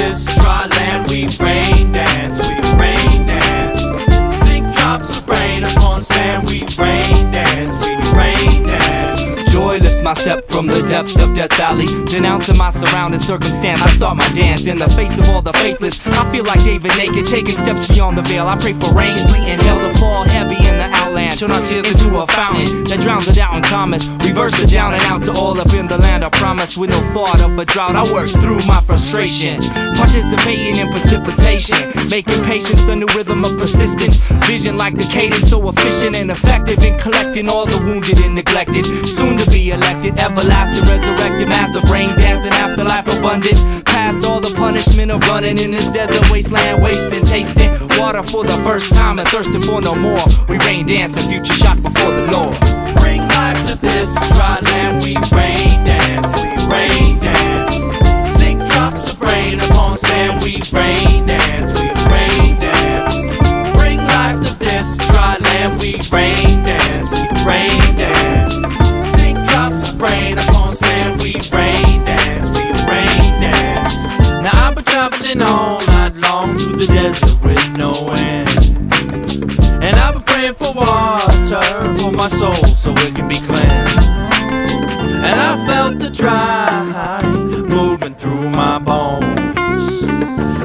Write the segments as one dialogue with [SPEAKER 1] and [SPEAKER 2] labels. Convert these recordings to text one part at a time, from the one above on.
[SPEAKER 1] this dry land, we rain dance, we rain dance. Sink drops of rain upon sand, we rain dance, we rain dance.
[SPEAKER 2] Joy lifts my step from the depth of Death Valley. Denouncing my surrounding circumstance, I start my dance in the face of all the faithless. I feel like David naked, taking steps beyond the veil. I pray for rain, sleet, and hail to fall heavy in the outland. Turn our tears into a fountain that drowns the doubt and Thomas. Reverse the down and out to all up in the land of promise. With no thought of a drought, I work through my frustration, participating in precipitation, making patience the new rhythm of persistence. Vision like the cadence, so efficient and effective in collecting all the wounded and neglected. Soon to be elected, everlasting, resurrected, massive rain dancing, afterlife abundance. Past all the punishment of running in this desert wasteland, wasting, tasting water for the first time and thirsting for no more. We rain dancing, future shot before the Lord.
[SPEAKER 1] Bring life to this dry land, we rain dance, we rain dance. Sink drops of rain upon sand, we rain dance, we rain dance. Bring life to this dry land, we rain dance, we rain dance. Sink drops of rain upon sand, we rain dance, we rain dance. Now I've been traveling all night long through the desert with no end, and I've been praying for water for my soul so it can be cleansed. And I felt the dry moving through my bones.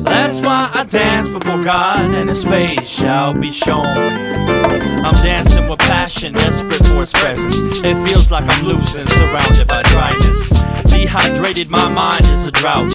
[SPEAKER 1] That's why I dance before God and His face shall be shown. I'm dancing with passion, desperate for His presence. It feels like I'm losing, surrounded by dryness. Dehydrated, my mind is a drought.